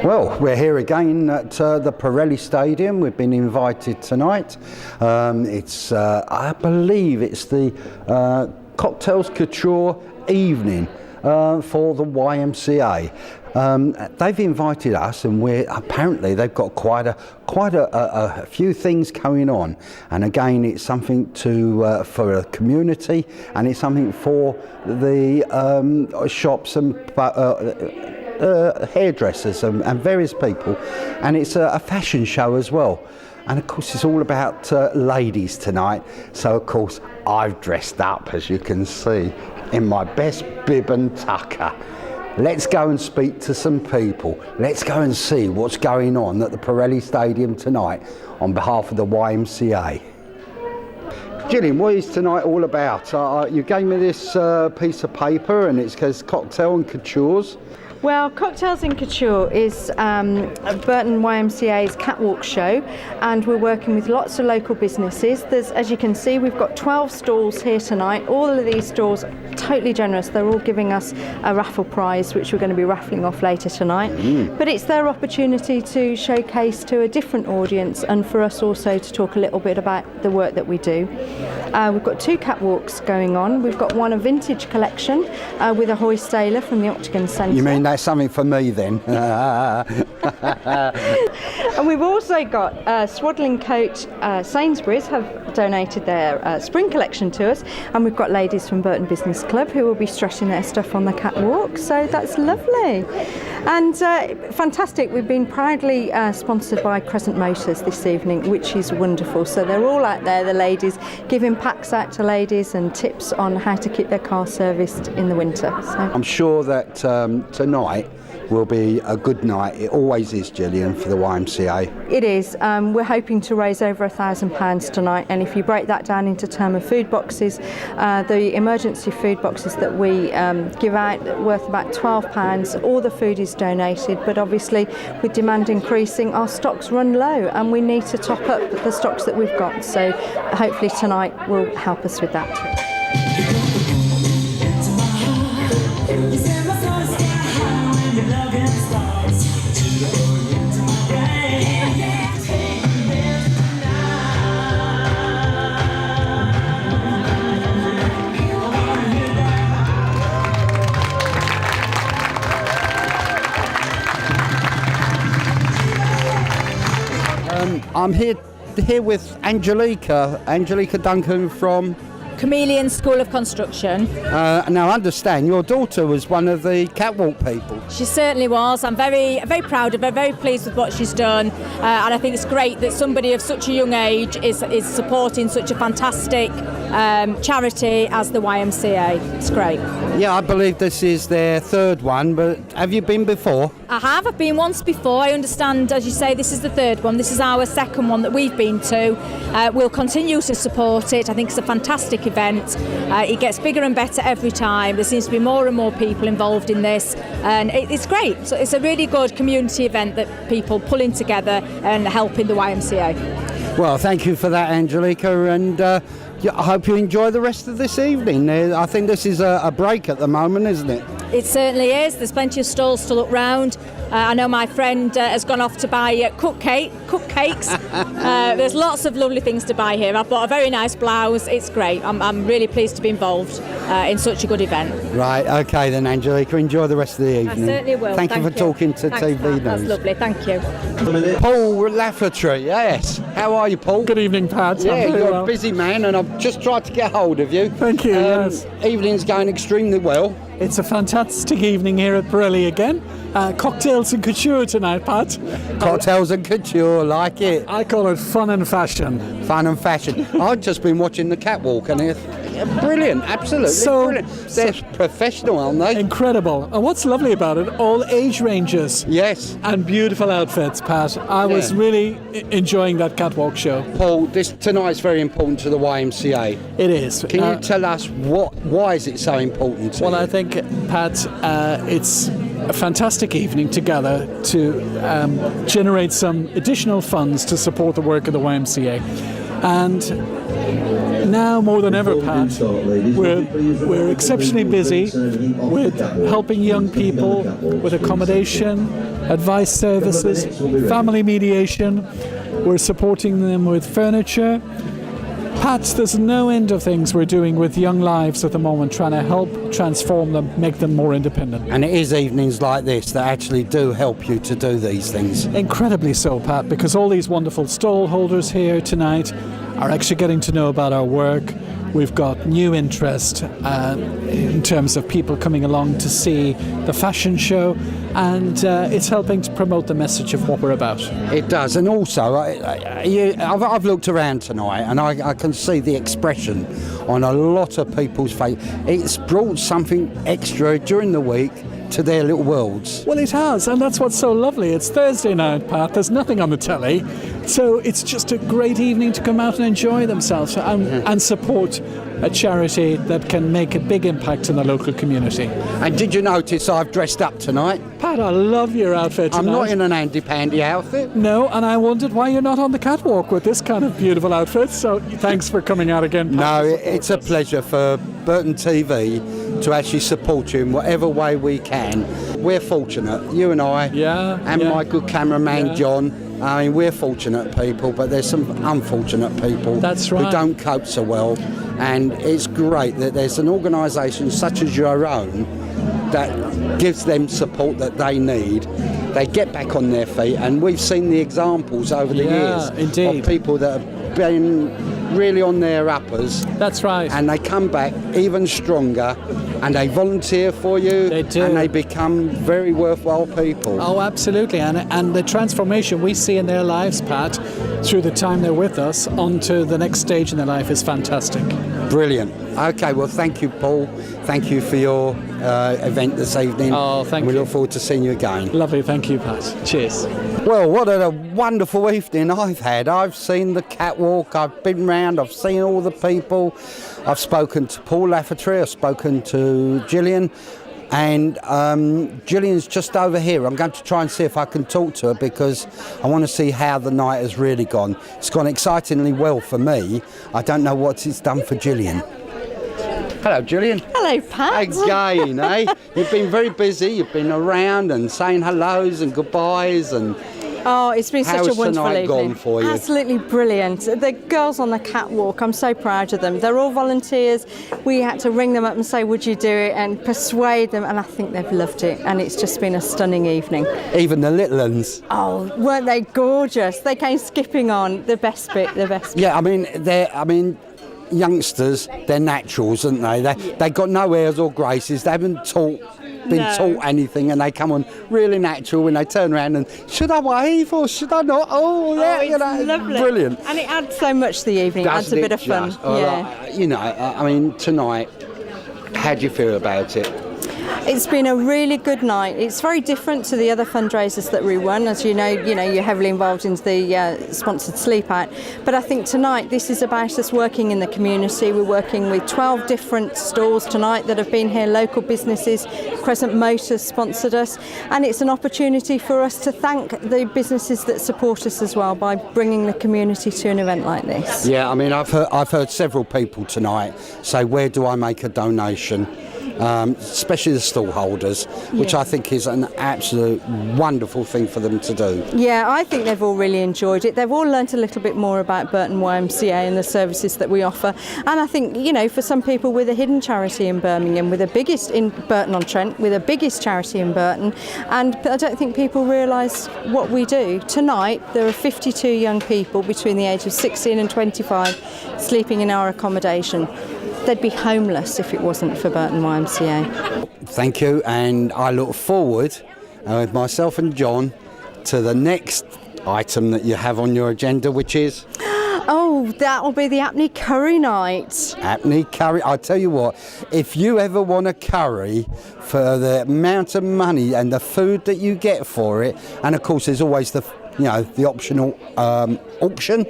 Well, we're here again at the Pirelli Stadium. We've been invited tonight. I believe it's the Cocktails Couture evening for the YMCA. They've invited us, and they've got quite a few things going on. And again, it's something for a community, and it's something for the shops and hairdressers and various people, and it's a fashion show as well. And of course it's all about ladies tonight, so of course I've dressed up, as you can see, in my best bib and tucker. Let's go and speak to some people. Let's go and see what's going on at the Pirelli Stadium tonight on behalf of the YMCA. Gillian, what is tonight all about? You gave me this piece of paper, and it says Cocktail and Coutures. Well, Cocktails and Couture is Burton YMCA's catwalk show, and we're working with lots of local businesses. As you can see, we've got 12 stalls here tonight. All of these stalls are totally generous. They're all giving us a raffle prize, which we're going to be raffling off later tonight. But it's their opportunity to showcase to a different audience, and for us also to talk a little bit about the work that we do. We've got 2 catwalks going on. We've got one, a vintage collection with a hoist sailor from the Octagon Centre. You mean that's something for me then? And we've also got Swaddling Coat. Sainsbury's have donated their spring collection to us, and we've got ladies from Burton Business Club who will be stressing their stuff on the catwalk, so that's lovely. And fantastic, we've been proudly sponsored by Crescent Motors this evening, which is wonderful. So they're all out there, the ladies, giving packs out to ladies and tips on how to keep their car serviced in the winter. So I'm sure that tonight will be a good night. It always is, Gillian, for the YMCA. It is. We're hoping to raise over £1,000 tonight, and if you break that down into term of food boxes, the emergency food boxes that we give out worth about £12. All the food is donated, but obviously with demand increasing, our stocks run low, and we need to top up the stocks that we've got. So hopefully tonight will help us with that. I'm here with Angelica Duncan from Chameleon School of Construction. Now, I understand your daughter was one of the catwalk people. She certainly was. I'm very proud of her, very pleased with what she's done, and I think it's great that somebody of such a young age is supporting such a fantastic charity as the YMCA. It's great. Yeah, I believe this is their 3rd one, but have you been before? I have. I've been once before. I understand, as you say, this is the 3rd one. This is our 2nd one that we've been to. We'll continue to support it. I think it's a fantastic event. It gets bigger and better every time. There seems to be more and more people involved in this, and it's great. So it's a really good community event that people pulling together and helping the YMCA. Well, thank you for that, Angelica, and I hope you enjoy the rest of this evening. I think this is a break at the moment, isn't it? It certainly is. There's plenty of stalls to look round. I know my friend has gone off to buy cupcakes. There's lots of lovely things to buy here. I've bought a very nice blouse. It's great. I'm really pleased to be involved in such a good event. Right, okay then, Angelica. Enjoy the rest of the evening. I certainly will. Thank you for talking to Thanks, TV News. That's lovely. Thank you. Paul Lafferty, yes. How are you, Paul? Good evening, Pat. Yeah, you're a busy man, and I've just tried to get hold of you. Thank you, yes. Evening's going extremely well. It's a fantastic evening here at Pirelli again. Cocktails and couture tonight, Pat. Cocktails and couture, like it. I call it fun and fashion. Fun and fashion. I've just been watching the catwalk, and it's brilliant, absolutely brilliant. They're professional, aren't they? Incredible. And what's lovely about it, all age ranges. Yes. And beautiful outfits, Pat. I was really enjoying that catwalk show. Paul, tonight's very important to the YMCA. It is. Can you tell us why is it so important to you? Well, I think, Pat, it's a fantastic evening together to generate some additional funds to support the work of the YMCA. And now more than ever, Pat, we're exceptionally busy with helping young people with accommodation, advice services, family mediation. We're supporting them with furniture. Pat, there's no end of things we're doing with young lives at the moment, trying to help transform them, make them more independent. And it is evenings like this that actually do help you to do these things. Incredibly so, Pat, because all these wonderful stall holders here tonight are actually getting to know about our work. We've got new interest in terms of people coming along to see the fashion show, and it's helping to promote the message of what we're about. It does, and also I've looked around tonight and I can see the expression on a lot of people's face. It's brought something extra during the week to their little worlds. Well, it has, and that's what's so lovely. It's Thursday night, Pat. There's nothing on the telly, so it's just a great evening to come out and enjoy themselves and support a charity that can make a big impact in the local community. And did you notice I've dressed up tonight? Pat, I love your outfit tonight. I'm not in an handy-pandy outfit. No, and I wondered why you're not on the catwalk with this kind of beautiful outfit, so thanks for coming out again, Pat. No, it's a pleasure for Burton TV to actually support you in whatever way we can. We're fortunate, you and I, and my good cameraman John. I mean, we're fortunate people, but there's some unfortunate people who don't cope so well. And it's great that there's an organisation such as your own that gives them support that they need. They get back on their feet, and we've seen the examples over the years of people that have been really on their uppers. That's right. And they come back even stronger, and they volunteer for you. They do. And they become very worthwhile people. Oh, absolutely. And the transformation we see in their lives, Pat, through the time they're with us onto the next stage in their life is fantastic. Brilliant. Okay, well, thank you, Paul. Thank you for your event this evening. Oh, thank you. We look forward to seeing you again. Lovely. Thank you, Pat. Cheers. Well, what a wonderful evening I've had. I've seen the catwalk, I've been round, I've seen all the people. I've spoken to Paul Lafferty, I've spoken to Gillian, and Gillian's just over here. I'm going to try and see if I can talk to her because I want to see how the night has really gone. It's gone excitingly well for me. I don't know what it's done for Gillian. Hello, Gillian. Hello, Pat. Again, eh? You've been very busy. You've been around and saying hellos and goodbyes and... Oh, it's been such a wonderful tonight evening. Gone for you? Absolutely brilliant. The girls on the catwalk, I'm so proud of them. They're all volunteers. We had to ring them up and say, would you do it, and persuade them, and I think they've loved it, and it's just been a stunning evening. Even the little ones. Oh, weren't they gorgeous? They came skipping on. The best bit. Yeah, I mean, youngsters, they're naturals, aren't they? They got no airs or graces. They haven't been taught anything, and they come on really natural when they turn around and should I wave or should I not? Oh, yeah, it's lovely. Brilliant. And it adds so much to the evening. It adds a bit of fun. I mean, tonight, how do you feel about it? It's been a really good night. It's very different to the other fundraisers that we run. As you know, you're heavily involved in the sponsored sleep out. But I think tonight this is about us working in the community. We're working with 12 different stores tonight that have been here, local businesses. Crescent Motors sponsored us, and it's an opportunity for us to thank the businesses that support us as well by bringing the community to an event like this. Yeah, I mean, I've heard several people tonight say, where do I make a donation? Especially the stall holders, which I think is an absolute wonderful thing for them to do. Yeah, I think they've all really enjoyed it. They've all learnt a little bit more about Burton YMCA and the services that we offer. And I think, for some people, we're the hidden charity in Birmingham, we're the biggest in Burton-on-Trent, we're the biggest charity in Burton, and I don't think people realise what we do. Tonight, there are 52 young people between the age of 16 and 25 sleeping in our accommodation. They'd be homeless if it wasn't for Burton YMCA. Thank you, and I look forward with myself and John to the next item that you have on your agenda, which is... Oh, that'll be the Apney Curry night. Apney Curry. I tell you what, if you ever want a curry for the amount of money and the food that you get for it, and of course there's always the optional auction.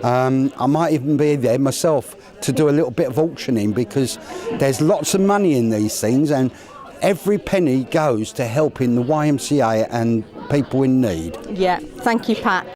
I might even be there myself to do a little bit of auctioning because there's lots of money in these things, and every penny goes to helping the YMCA and people in need. Yeah, thank you, Pat.